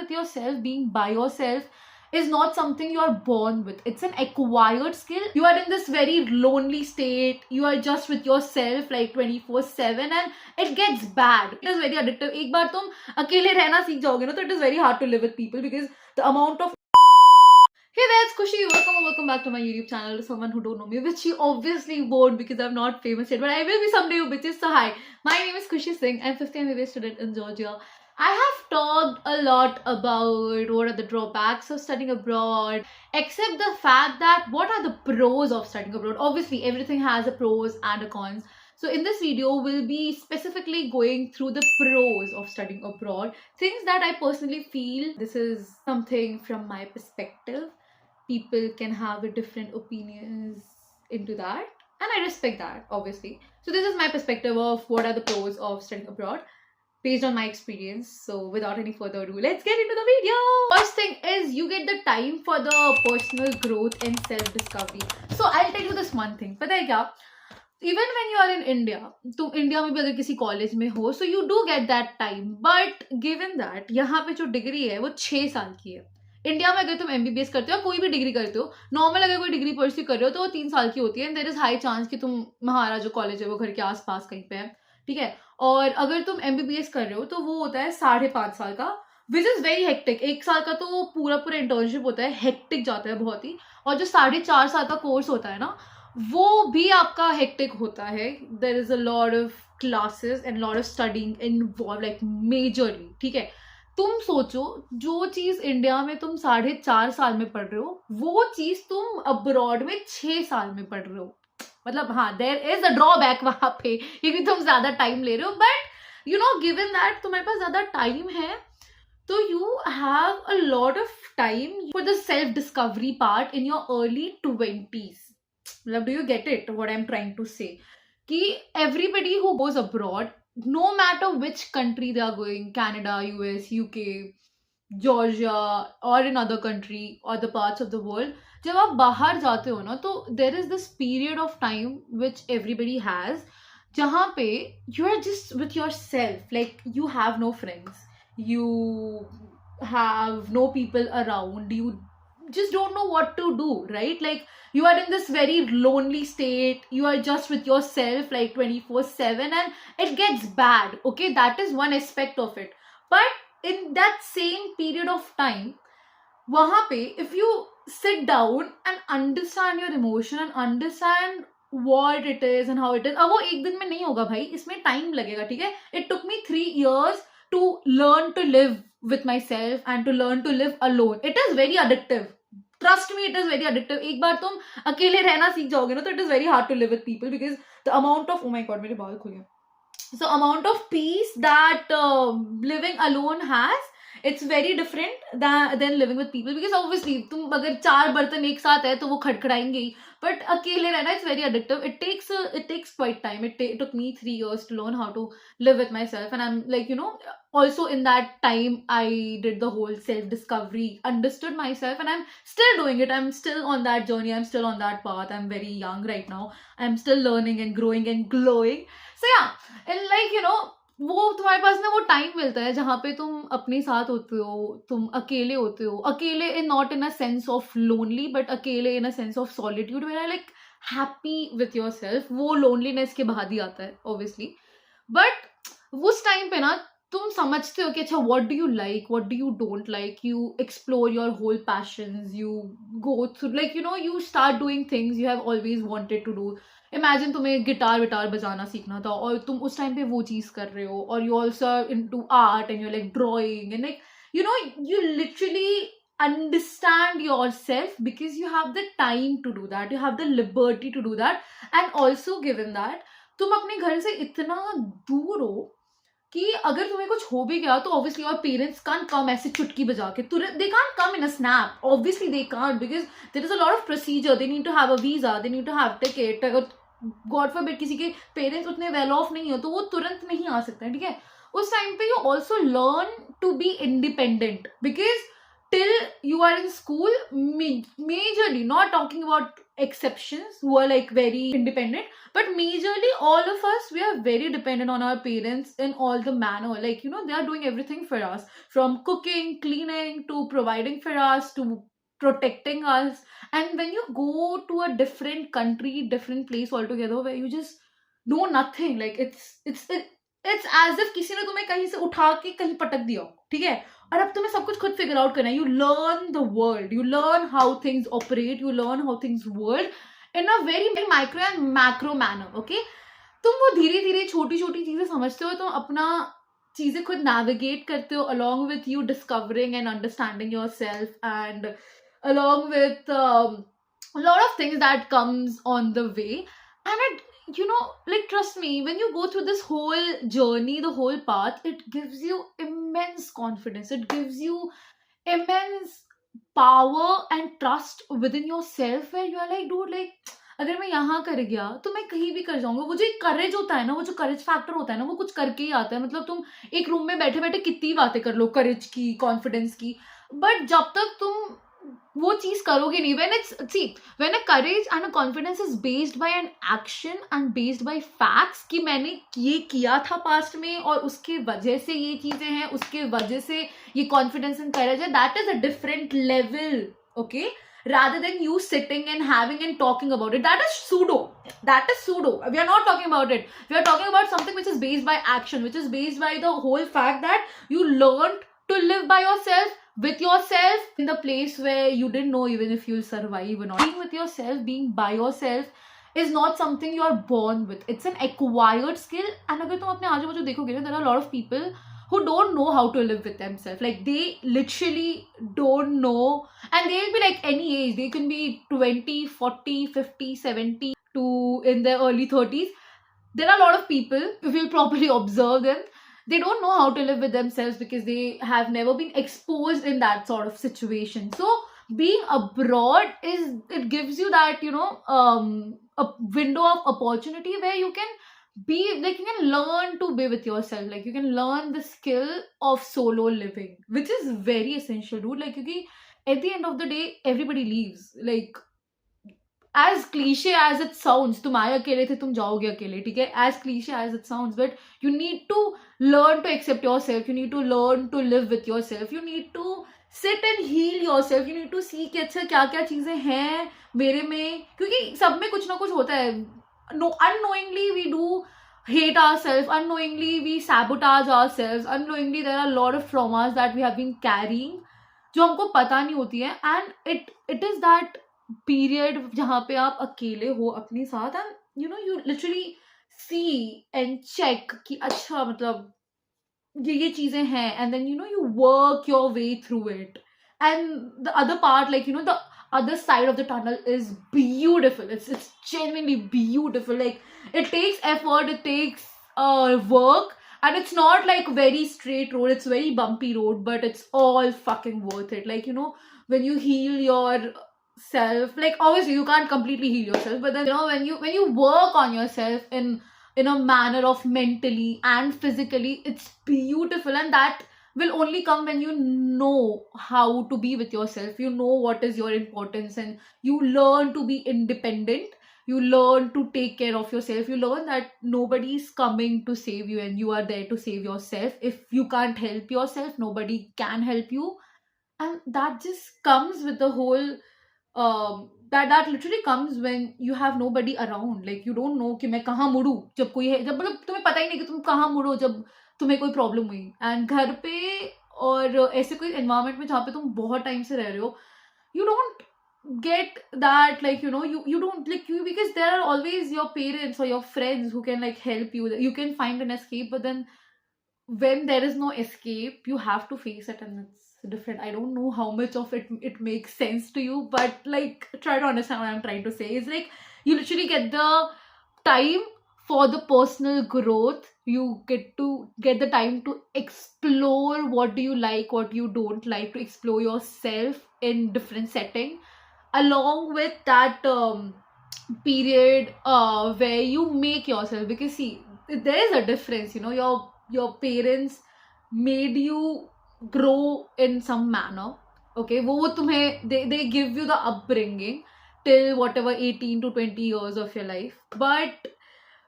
with yourself, being by yourself, is not something you are born with. It's an acquired skill. You are in this very lonely state. You are just with yourself like 24/7 and it gets bad. It is very addictive. एक बार तुम अकेले रहना सीख जाओगे ना, तो it is very hard to live with people because the amount of Hey there, it's Kushi. Welcome back to my YouTube channel. To someone who don't know me, which you obviously won't because I'm not famous yet, but I will be someday, you bitches. So hi, my name is Kushi Singh. I'm 5th MBA student in Georgia. I have talked a lot about what are the drawbacks of studying abroad, except the fact that what are the pros of studying abroad. Obviously, everything has a pros and a cons. So in this video, we'll be specifically going through the pros of studying abroad, things that I personally feel. This is something from my perspective. People can have a different opinions into that, and I respect that, obviously. So this is my perspective of what are the pros of studying abroad based on my experience. So without any further ado, let's get into the video. First thing is you get the time for the personal growth and self-discovery. So I'll tell you this one thing. पता है क्या? Even when you are in India, तुम India में भी अगर किसी college में हो, so you do get that time. But given that यहाँ पे जो डिग्री है वो 6 साल की है. इंडिया में अगर तुम MBBS करते हो, कोई भी डिग्री करते हो, नॉर्मल अगर कोई डिग्री परस्यू कर रहे हो तो वो 3 साल की होती है. And there is high chance कि तुम हमारा जो कॉलेज है वो घर के आसपास कहीं पे है, ठीक है. और अगर तुम MBBS कर रहे हो तो वो होता है 5.5 साल का, विच इज वेरी हेक्टिक. 1 साल का तो पूरा इंटर्नशिप होता है, हेक्टिक जाता है बहुत ही. और जो 4.5 साल का कोर्स होता है ना, वो भी आपका हेक्टिक होता है. There is a lot of classes and lot of studying involve, like majorly, ठीक है. तुम सोचो, जो चीज इंडिया में तुम 4.5 साल में पढ़ रहे हो, वो चीज तुम अब्रॉड में 6 साल में पढ़ रहे हो. मतलब हाँ, देयर इज अ ड्रॉबैक वहां पे, क्योंकि तुम ज्यादा टाइम ले रहे हो. But you know, given that तुम्हारे पास ज्यादा टाइम है, तो you have a lot of time for the self discovery part in your early 20s. मतलब, do you get it what I am trying to say? कि everybody who goes abroad, no matter which country they are going, Canada, US, UK, Georgia, or in other country or the parts of the world, जब आप बाहर जाते हो ना, तो there is this period of time which everybody has, जहाँ पे you are just with yourself, like you have no friends, you have no people around, you just don't know what to do, right? Like, you are in this very lonely state. You are just with yourself like 24/7 and it gets bad, okay? That is one aspect of it. But in that same period of time, wahan pe, if you sit down and understand your emotion and understand what it is and how it is, अब वो एक दिन में नहीं होगा भाई, इसमें time लगेगा, ठीक है. It took me 3 years to learn to live with myself and to learn to live alone. It is very addictive. Trust me, it is very addictive. एक बार तुम अकेले रहना सीख जाओगे ना, तो it is very hard to live with people because the amount of, oh my god, मेरे बाल खुल गए. So amount of peace that living alone has, it's very different than living with people. Because obviously तुम अगर 4 बर्तन एक साथ है तो वो खटखटाएंगे ही, but अकेले रहना, it's very addictive. It takes quite time. It took me 3 years to learn how to live with myself, and I'm like, you know, also in that time I did the whole self discovery, understood myself, and I'm still doing it. I'm still on that journey. I'm still on that path. I'm very young right now. I'm still learning and growing and glowing. So yeah, and like, you know, वो तुम्हारे पास ना वो time मिलता है जहाँ पे तुम अपने साथ होते हो, तुम अकेले होते हो. अकेले in not in a sense of lonely, but अकेले in a sense of solitude, where I like happy with yourself. वो लोनलीनेस के बाद ही आता है ऑब्वियसली. बट उस टाइम पे ना तुम समझते हो कि अच्छा, what do you like, what do you don't like. You explore your whole passions, you go through, like, you know, you start doing things you have always wanted to do. Imagine तुम्हें guitar बजाना सीखना था और तुम उस time पे वो चीज कर रहे हो, और you also into art and you like drawing and like, you know, you literally understand yourself because you have the time to do that, you have the liberty to do that. And also given that तुम अपने घर से इतना दूर हो कि अगर तुम्हें कुछ हो भी गया तो obviously your parents can't come ऐसे चुटकी बजा के तुरंत. They can't come in a snap, obviously they can't, because there is a lot of procedure. They need to have a visa, they need to have ticket. अगर God forbid किसी के parents उतने well of नहीं हो तो वो तुरंत नहीं आ सकते हैं, ठीक है. उस टाइम पे you also learn to be independent, because till you are in school, majorly, not talking about exceptions who are like very independent, but majorly all of us, we are very dependent on our parents in all the manner. Like, they are doing everything for us, from cooking, cleaning, to providing for us, to protecting us. And when you go to a different country, different place altogether, where you just know nothing, like it's as if किसी ने तुम्हें कहीं से उठा के कहीं पटक दिया हो, ठीक है, और अब तुम्हें सब कुछ खुद फिगर आउट करना है. You learn the world, you learn how things operate, you learn how things work in a very micro and macro manner. Okay, तुम वो धीरे धीरे छोटी छोटी चीजें समझते हो, तुम अपना चीजें खुद नेविगेट करते हो, along with you discovering and understanding yourself, and along with a lot of things that comes on the way. And like, trust me, when you go through this whole journey, the whole path, it gives you immense confidence, it gives you immense power and trust within yourself, where you are like, dude, like, अगर मैं यहाँ कर गया तो मैं कहीं भी कर जाऊंगा. वो जो एक करेज होता है ना, वो जो करेज फैक्टर होता है ना, वो कुछ करके ही आता है. मतलब तुम एक रूम में बैठे बैठे कितनी बातें कर लो करेज की, कॉन्फिडेंस की, बट जब तक तुम वो चीज करोगे नहीं, when a courage and a confidence is based by an action and based by facts, कि मैंने ये किया था पास्ट में और उसके वजह से ये चीजें हैं, उसके वजह से ये कॉन्फिडेंस एंड करेज है, that is a different level. Okay, rather than you sitting and having and talking about it, that is pseudo. We are not talking about it. We are talking about something which is based by action, which is based by the whole fact that you learned to live by yourself, with yourself, in the place where you didn't know even if you'll survive or not. Being with yourself, being by yourself is not something you are born with. It's an acquired skill. And agar tum apne आजू बाजू देखोगे ना, there are a lot of people who don't know how to live with themselves. Like, they literally don't know, and they'll be like any age. They can be 20, 40, 50, 70 to in their early 30s. There are a lot of people, if you'll properly observe them, they don't know how to live with themselves because they have never been exposed in that sort of situation. So being abroad, it gives you that, a window of opportunity where you can be like, you can learn to be with yourself. Like, you can learn the skill of solo living, which is very essential, dude. Like, because at the end of the day, everybody leaves. Like, as cliche as it sounds, तुम आए अकेले थे, तुम जाओगे अकेले, ठीक है, as cliche as it sounds, but you need to learn to accept yourself, you need to learn to live with yourself, you need to sit and heal yourself, you need to see कि अच्छा क्या क्या चीजें हैं मेरे में, क्योंकि सब में कुछ ना कुछ होता है. No, unknowingly we do hate ourselves, unknowingly we sabotage ourselves, unknowingly there are a lot of traumas that we have been carrying जो हमको पता नहीं होती है. And it is that period जहाँ पे आप अकेले हो अपने साथ, and you literally see and check कि अच्छा, मतलब ये चीजें हैं, and then you work your way through it. And the other part, like, the other side of the tunnel is beautiful. It's genuinely beautiful. Like, it takes effort, it takes work, and it's not like very straight road, it's very bumpy road, but it's all fucking worth it. Like, when you heal yourself, like, obviously you can't completely heal yourself, but then when you work on yourself in a manner of mentally and physically, it's beautiful. And that will only come when you know how to be with yourself, you know what is your importance, and you learn to be independent, you learn to take care of yourself, you learn that nobody is coming to save you, and you are there to save yourself. If you can't help yourself, nobody can help you. And that just comes with the whole that literally comes when you have nobody around. Like, you don't know कि मैं कहाँ मुड़ूं जब कोई है, जब मतलब तुम्हें पता ही नहीं कि तुम कहाँ मुड़ो जब तुम्हें कोई प्रॉब्लम हुई. एंड घर पे और ऐसे कोई एनवायरमेंट में जहाँ पे तुम बहुत टाइम से रह रहे हो, you don't get that, like, you don't, like, you, because there are always your parents or your friends who can like help you, you can find an escape. But then when there is no escape, you have to face it, and it's different. I don't know how much of it makes sense to you, but like, try to understand what I'm trying to say. It's like, you literally get the time for the personal growth, you get the time to explore what do you like, what you don't like, to explore yourself in different setting, along with that period where you make yourself. Because see, there is a difference, your parents made you grow in some manner, Okay, वो तुम्हें they give you the upbringing till whatever 18 to 20 years of your life. But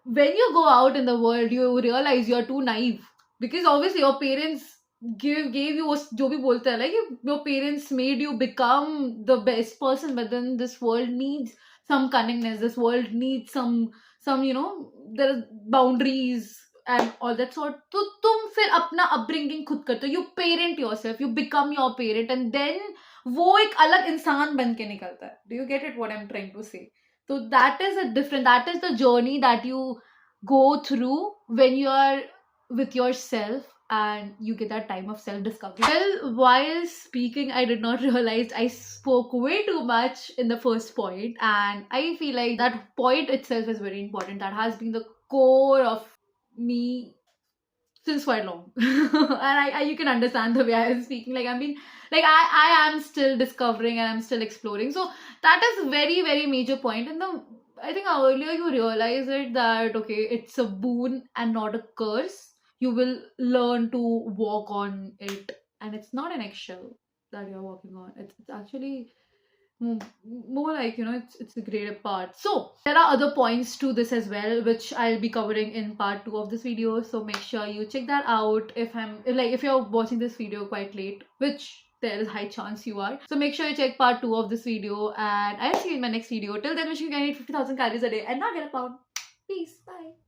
when you go out in the world, you realize you're too naive, because obviously your parents gave you जो भी बोलते हैं, like your parents made you become the best person, but then this world needs some cunningness, this world needs some there are boundaries and all that sort. तो तुम फिर अपना upbringing खुद करते हो, you parent yourself, you become your parent, and then वो एक अलग इंसान बन के निकलता है. Do you get it what I'm trying to say? So that is that is the journey that you go through when you are with yourself and you get that time of self discovery. Well, while speaking, I did not realize I spoke way too much in the first point, and I feel like that point itself is very important. That has been the core of me since quite long. And I you can understand the way I am speaking. Like I mean, like I am still discovering and I'm still exploring. So that is very, very major point. And the I think earlier you realize it that okay, it's a boon and not a curse. You will learn to walk on it, and it's not an eggshell that you're walking on. It's actually more like it's a greater part. So there are other points to this as well, which I'll be covering in part 2 of this video, so make sure you check that out. If you're watching this video quite late, which there is high chance you are, so make sure you check part 2 of this video, and I'll see you in my next video. Till then, wishing you can eat 50,000 calories a day and not get a pound. Peace, bye.